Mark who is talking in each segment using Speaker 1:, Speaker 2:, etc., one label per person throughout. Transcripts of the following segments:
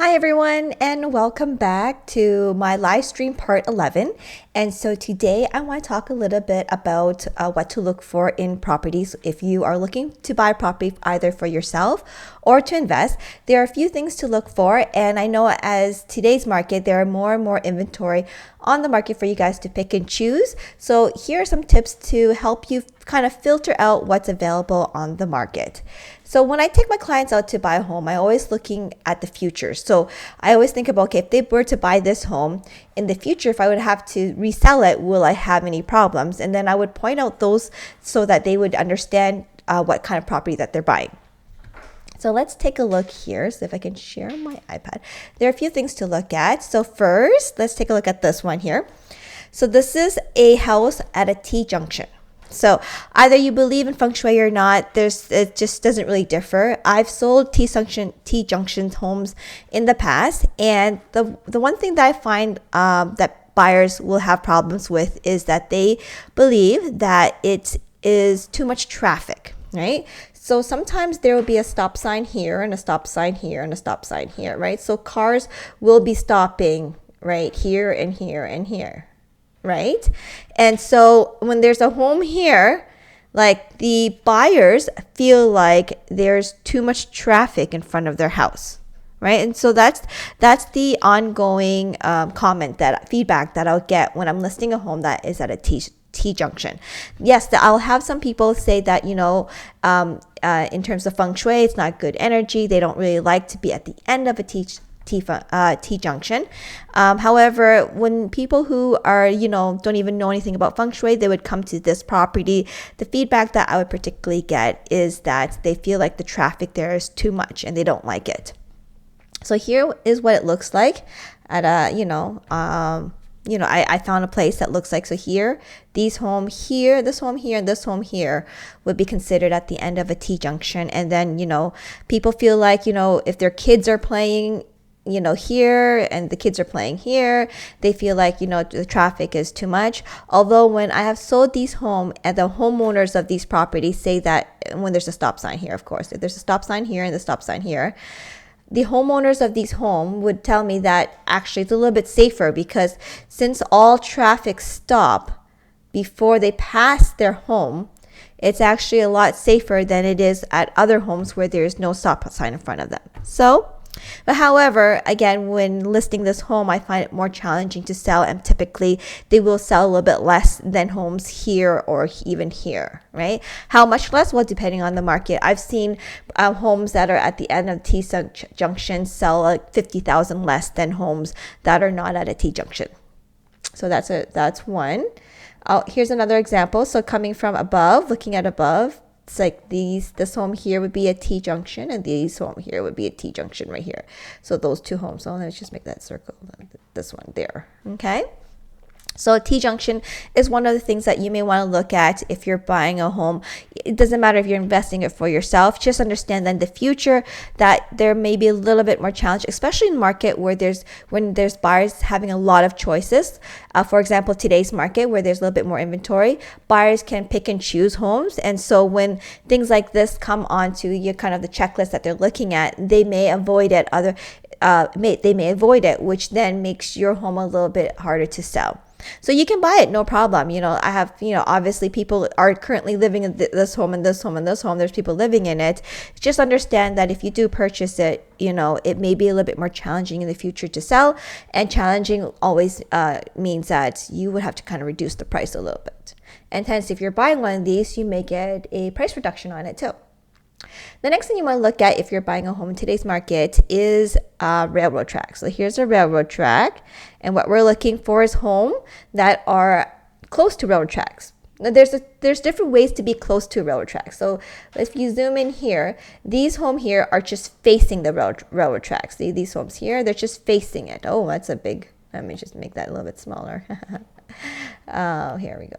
Speaker 1: Hi everyone, and welcome back to my live stream part 11. And so today I want to talk a little bit about what to look for in properties if you are looking to buy property either for yourself or to invest. There are a few things to look for, and I know as today's market there are more and more inventory on the market for you guys to pick and choose. So here are some tips to help you kind of filter out what's available on the market. So when I take my clients out to buy a home, I always looking at the future. So I always think about, okay, if they were to buy this home in the future, if I would have to resell it, will I have any problems? And then I would point out those so that they would understand what kind of property that they're buying. So let's take a look here. So if I can share my iPad, there are a few things to look at. So first, let's take a look at this one here. So this is a house at a T-junction. So either you believe in feng shui or not, it just doesn't really differ. I've sold T-junction homes in the past, and the one thing that I find that buyers will have problems with is that they believe that it is too much traffic, right? So sometimes there will be a stop sign here and a stop sign here and a stop sign here, right? So cars will be stopping right here and here and here, right? And so when there's a home here, like the buyers feel like there's too much traffic in front of their house, right? And so that's the ongoing feedback that I'll get when I'm listing a home that is at a T-junction. Yes, I'll have some people say that, in terms of feng shui, it's not good energy. They don't really like to be at the end of a T-junction. However, when people who are, don't even know anything about feng shui, they would come to this property. The feedback that I would particularly get is that they feel like the traffic there is too much and they don't like it. So here is what it looks like at I found a place that looks like, so here, this home here, and this home here would be considered at the end of a T-junction. And then, people feel like, if their kids are playing, here and the kids are playing here, they feel like, the traffic is too much. Although when I have sold these homes, and the homeowners of these properties say that when there's a stop sign here, of course, if there's a stop sign here and the stop sign here, the homeowners of these homes would tell me that actually it's a little bit safer because since all traffic stop before they pass their home, it's actually a lot safer than it is at other homes where there's no stop sign in front of them. But however, again, when listing this home, I find it more challenging to sell, and typically they will sell a little bit less than homes here or even here, right? How much less? Well, depending on the market. I've seen homes that are at the end of T-junction sell like 50,000 less than homes that are not at a T-junction. So that's one. Here's another example. So coming from above, looking at above, it's like this home here would be a T-junction, and this home here would be a T-junction right here. So those two homes. So let's just make that circle, this one there. Okay. So a T-junction is one of the things that you may want to look at if you're buying a home. It doesn't matter if you're investing it for yourself. Just understand that in the future that there may be a little bit more challenge, especially in the market when there's buyers having a lot of choices. For example, today's market where there's a little bit more inventory, buyers can pick and choose homes. And so when things like this come onto your kind of the checklist that they're looking at, they may avoid it. They may avoid it, which then makes your home a little bit harder to sell. So you can buy it, no problem. I have, obviously people are currently living in this home and this home and this home. There's people living in it. Just understand that if you do purchase it, it may be a little bit more challenging in the future to sell. And challenging always means that you would have to kind of reduce the price a little bit. And hence, if you're buying one of these, you may get a price reduction on it too. The next thing you want to look at if you're buying a home in today's market is railroad tracks. So here's a railroad track, and what we're looking for is homes that are close to railroad tracks. Now there's different ways to be close to railroad tracks. So if you zoom in here, these homes here are just facing the railroad tracks. See these homes here, they're just facing it. Oh, that's a big. Let me just make that a little bit smaller. Here we go.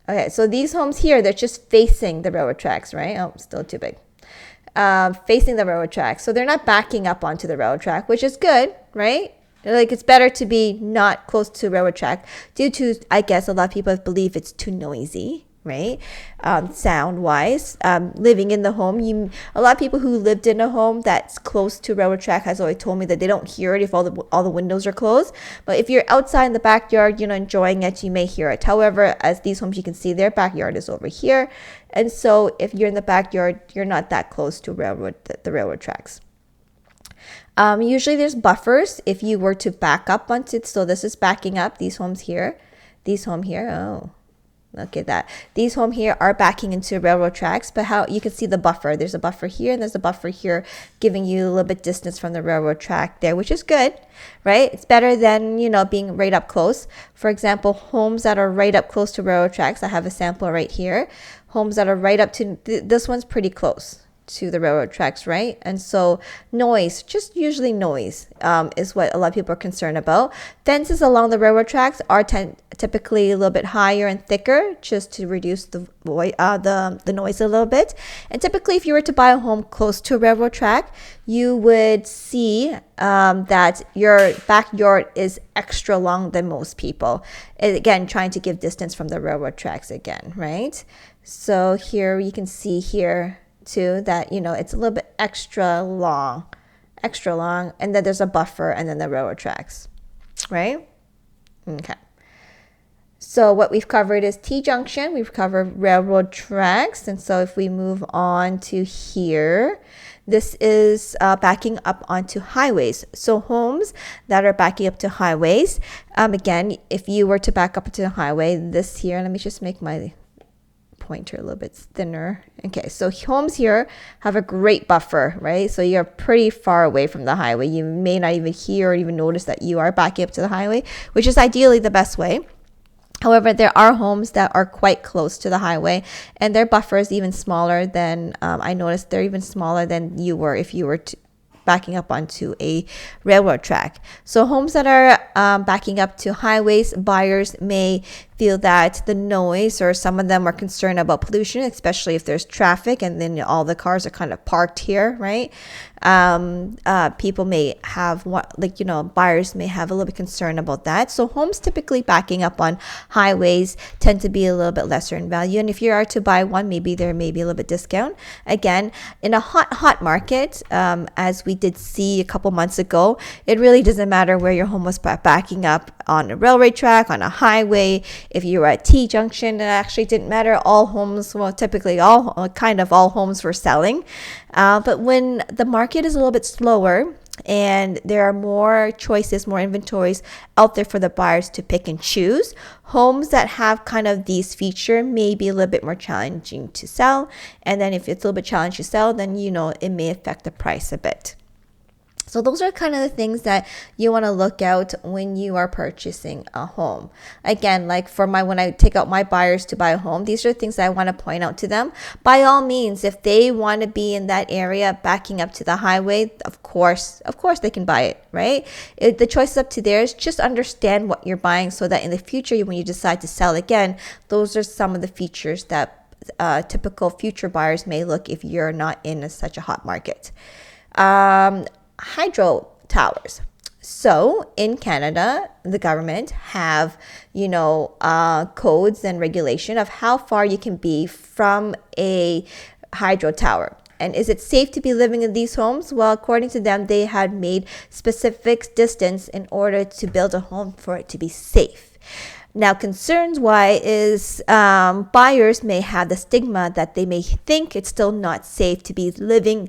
Speaker 1: Okay, so these homes here, they're just facing the railroad tracks, right? Oh, still too big. Facing the railroad tracks. So they're not backing up onto the railroad track, which is good, right? Like it's better to be not close to railroad track due to, I guess, a lot of people believe it's too noisy, right? Sound wise, living in the home, a lot of people who lived in a home that's close to railroad track has always told me that they don't hear it if all the windows are closed. But if you're outside in the backyard, enjoying it, you may hear it. However, as these homes, you can see their backyard is over here, and so if you're in the backyard, you're not that close to the railroad tracks. Usually there's buffers if you were to back up onto it. So this is backing up, these homes here, oh, look at that. These homes here are backing into railroad tracks, but how you can see the buffer. There's a buffer here and there's a buffer here, giving you a little bit distance from the railroad track there, which is good, right? It's better than, being right up close. For example, homes that are right up close to railroad tracks, I have a sample right here. Homes that are right up to, this one's pretty close to the railroad tracks, right? And so noise, just usually noise, is what a lot of people are concerned about. Fences along the railroad tracks are typically a little bit higher and thicker, just to reduce the noise a little bit. And typically, if you were to buy a home close to a railroad track, you would see that your backyard is extra long than most people. And again, trying to give distance from the railroad tracks again, right? So here you can see here too that it's a little bit extra long, and then there's a buffer and then the railroad tracks, right? Okay, so what we've covered is T-junction, we've covered railroad tracks, and so if we move on to here, this is backing up onto highways. So homes that are backing up to highways, again, if you were to back up to the highway, this here, let me just make my pointer a little bit thinner. Okay, so homes here have a great buffer, right? So you're pretty far away from the highway. You may not even hear or even notice that you are backing up to the highway, which is ideally the best way. However, there are homes that are quite close to the highway, and their buffer is even smaller than, I noticed they're even smaller than you were if you were backing up onto a railroad track. So homes that are backing up to highways, buyers may feel that the noise, or some of them are concerned about pollution, especially if there's traffic and then all the cars are kind of parked here, right? People may have buyers may have a little bit concern about that. So homes typically backing up on highways tend to be a little bit lesser in value. And if you are to buy one, maybe there may be a little bit discount. Again, in a hot market, as we did see a couple months ago, it really doesn't matter where your home was backing up, on a railway track, on a highway. If you were at T-junction, it actually didn't matter. All homes, well, typically all homes were selling. But when the market is a little bit slower and there are more choices, more inventories out there for the buyers to pick and choose, homes that have kind of these features may be a little bit more challenging to sell. And then if it's a little bit challenging to sell, then it may affect the price a bit. So those are kind of the things that you want to look out when you are purchasing a home. Again, like when I take out my buyers to buy a home, these are things that I want to point out to them. By all means, if they want to be in that area backing up to the highway, of course they can buy it, right? The choice is up to theirs. Just understand what you're buying so that in the future, when you decide to sell again, those are some of the features that typical future buyers may look if you're not in such a hot market. Hydro towers. So in Canada, the government have, codes and regulation of how far you can be from a hydro tower. And is it safe to be living in these homes? Well, according to them, they had made specific distance in order to build a home for it to be safe. Now, concerns why is buyers may have the stigma that they may think it's still not safe to be living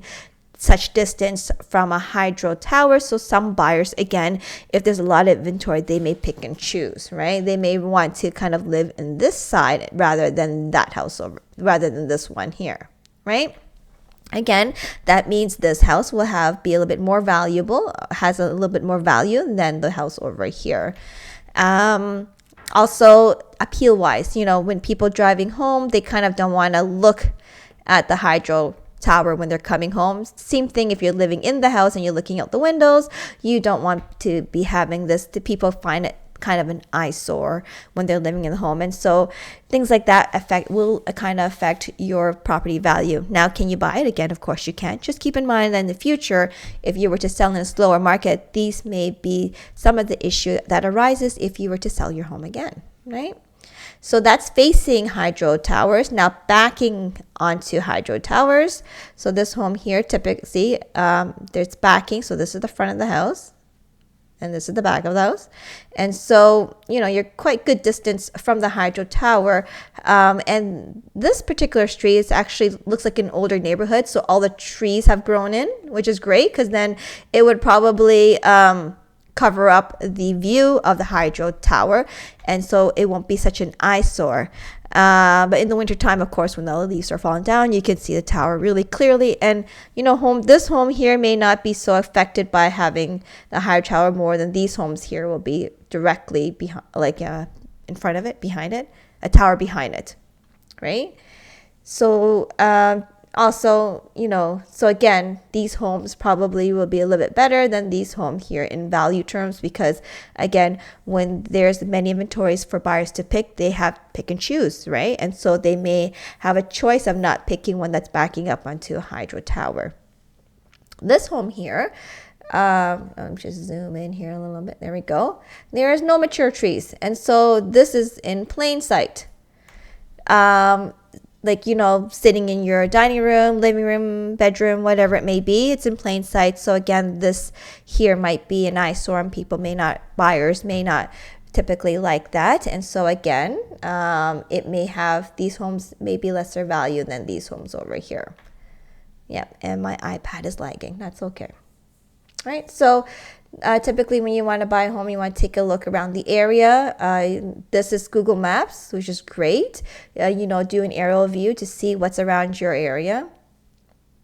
Speaker 1: such distance from a hydro tower. So some buyers, again, if there's a lot of inventory, they may pick and choose, right? They may want to kind of live in this side rather than that house, rather than this one here, right? Again, that means this house will be a little bit more valuable, has a little bit more value than the house over here. Also, appeal wise, when people driving home, they kind of don't want to look at the hydro tower when they're coming home. Same thing if you're living in the house and you're looking out the windows, you don't want to be having this. People find it kind of an eyesore when they're living in the home, and so things like that will kind of affect your property value. Now, can you buy it again? Of course you can. Just keep in mind that in the future, if you were to sell in a slower market, these may be some of the issue that arises if you were to sell your home again, right? So that's facing hydro towers. Now backing onto hydro towers. So this home here, typically, there's backing. So this is the front of the house. And this is the back of the house. And so, you're quite good distance from the hydro tower. And this particular street is actually looks like an older neighborhood. So all the trees have grown in, which is great because then it would probably cover up the view of the hydro tower. And so it won't be such an eyesore. But in the wintertime, of course, when the leaves are falling down, you can see the tower really clearly. And, this home here may not be so affected by having the hydro tower more than these homes here will be directly behind, in front of it, behind it, a tower behind it, right? So, also, so again, these homes probably will be a little bit better than these homes here in value terms because, again, when there's many inventories for buyers to pick, they have pick and choose, right? And so they may have a choice of not picking one that's backing up onto a hydro tower. This home here, I'm just zoom in here a little bit. There we go. There is no mature trees. And so this is in plain sight. Sitting in your dining room, living room, bedroom, whatever it may be, it's in plain sight. So again, this here might be an eyesore and buyers may not typically like that. And so again, it may have, these homes may be lesser value than these homes over here. Yeah, and my iPad is lagging. That's okay. Right, so typically when you want to buy a home, you want to take a look around the area. This is Google Maps, which is great. Do an aerial view to see what's around your area,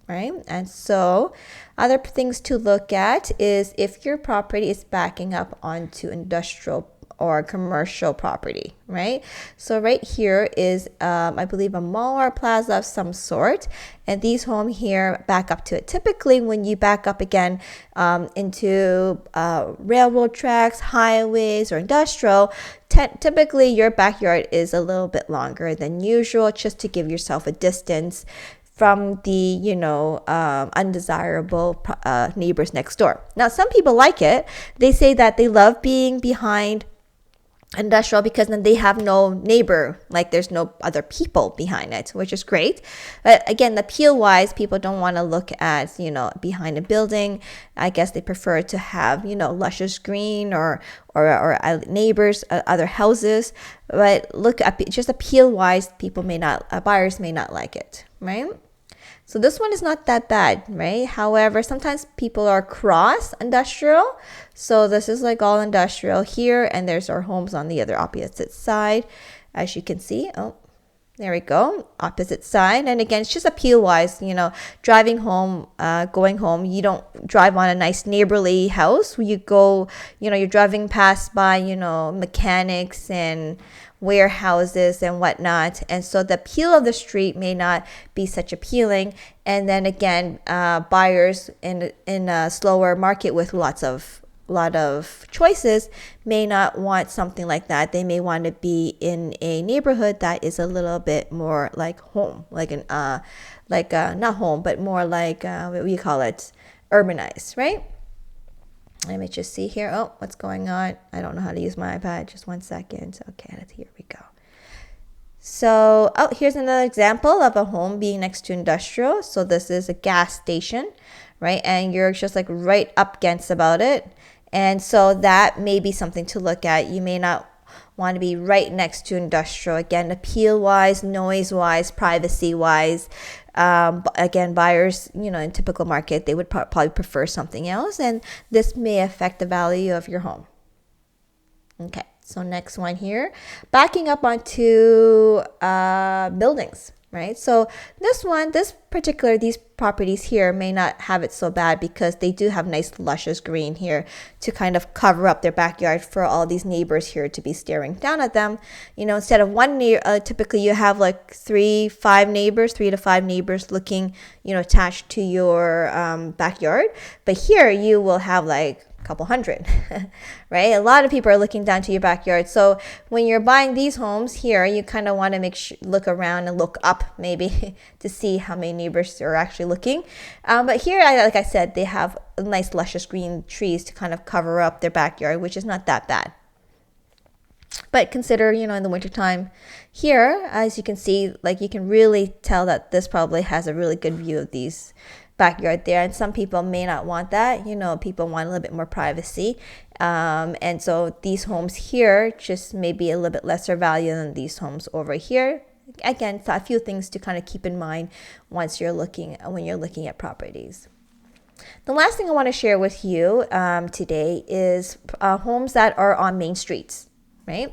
Speaker 1: right? And so other things to look at is if your property is backing up onto industrial or commercial property, right? So right here is, I believe, a mall or plaza of some sort. And these homes here back up to it. Typically, when you back up again into railroad tracks, highways, or industrial, typically your backyard is a little bit longer than usual just to give yourself a distance from the, undesirable neighbors next door. Now, some people like it. They say that they love being behind industrial because then they have no neighbor, like there's no other people behind it, which is great. But again, the appeal wise, people don't want to look at behind a building. I guess they prefer to have luscious green or neighbors, other houses. But look at just appeal wise, buyers may not like it, right? So this one is not that bad, right? However, sometimes people are cross industrial. So this is like all industrial here, and there's our homes on the other opposite side. As you can see, there we go, opposite side. And again, it's just appeal wise, driving home, going home, you don't drive on a nice neighborly house. You go, you're driving past by, mechanics and warehouses and whatnot, and so the appeal of the street may not be such appealing. And then again, buyers in a slower market with lot of choices may not want something like that. They may want to be in a neighborhood that is a little bit more like home, not home, but more like what we call it, urbanized, right? Let me just see here. Oh, what's going on? I don't know how to use my iPad. Just 1 second. Okay, here we go. So, here's another example of a home being next to industrial. So this is a gas station, right? And you're just like right up against about it. And so that may be something to look at. You may not want to be right next to industrial. Again, appeal-wise, noise-wise, privacy-wise. Again, buyers, in typical market, they would probably prefer something else, and this may affect the value of your home. Okay, so next one here, backing up onto buildings, right? So these properties here may not have it so bad because they do have nice luscious green here to kind of cover up their backyard for all these neighbors here to be staring down at them. Instead of one neighbor, typically you have like 3 to 5 neighbors looking, attached to your backyard. But here you will have like couple hundred, right? A lot of people are looking down to your backyard. So when you're buying these homes here, you kind of want to look around and look up maybe to see how many neighbors are actually looking. But here, like I said, they have nice luscious green trees to kind of cover up their backyard, which is not that bad. But consider, in the wintertime here, as you can see, like you can really tell that this probably has a really good view of these backyard there. And some people may not want that. People want a little bit more privacy. And so these homes here just may be a little bit lesser value than these homes over here. Again, so a few things to kind of keep in mind when you're looking at properties. The last thing I want to share with you today is homes that are on main streets. Right?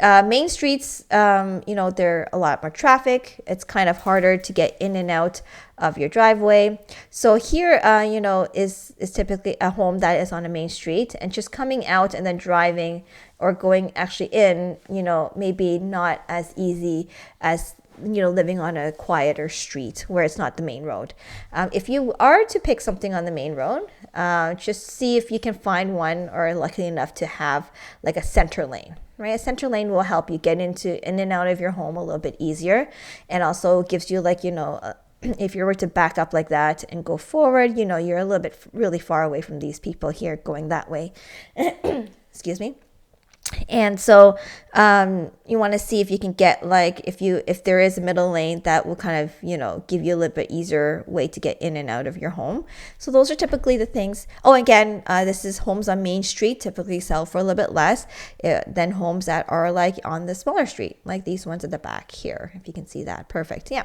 Speaker 1: Main streets, they're a lot more traffic. It's kind of harder to get in and out of your driveway. So here, is typically a home that is on a main street, and just coming out and then driving or going actually in, maybe not as easy as living on a quieter street where it's not the main road. If you are to pick something on the main road, just see if you can find one or are lucky enough to have like a center lane. Right? A center lane will help you get in and out of your home a little bit easier, and also gives you if you were to back up like that and go forward, you're a little bit really far away from these people here going that way. Excuse me. And so you want to see if you can get if there is a middle lane that will kind of give you a little bit easier way to get in and out of your home. So those are typically the things. Oh, again, this is homes on Main Street typically sell for a little bit less than homes that are like on the smaller street, like these ones at the back here, if you can see that. Perfect. Yeah.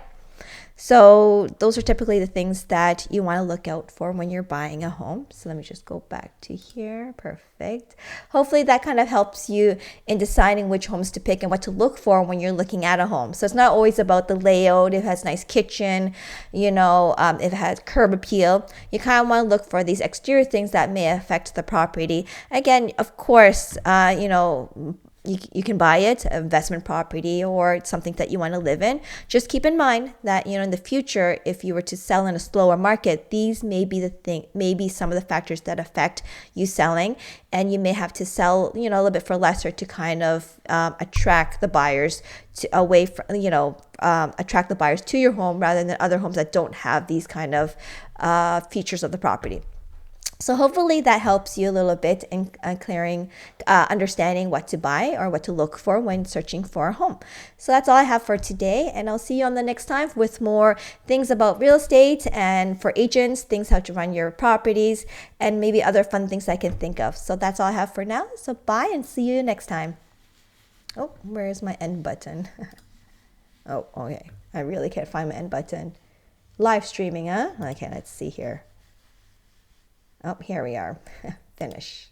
Speaker 1: So those are typically the things that you want to look out for when you're buying a home. So let me just go back to here. Perfect. Hopefully that kind of helps you in deciding which homes to pick and what to look for when you're looking at a home. So it's not always about the layout. If it has nice kitchen, if it has curb appeal, you kind of want to look for these exterior things that may affect the property. Again, of course, you can buy it, investment property, or something that you want to live in. Just keep in mind that, in the future, if you were to sell in a slower market, these may be some of the factors that affect you selling. And you may have to sell, a little bit for lesser to kind of attract the buyers attract the buyers to your home rather than other homes that don't have these kind of features of the property. So hopefully that helps you a little bit in understanding what to buy or what to look for when searching for a home. So that's all I have for today, and I'll see you on the next time with more things about real estate and for agents, things how to run your properties, and maybe other fun things I can think of. So that's all I have for now. So bye and see you next time. Oh, where's my end button? Oh, okay. I really can't find my end button. Live streaming, huh? Okay, let's see here. Oh, here we are. Finish.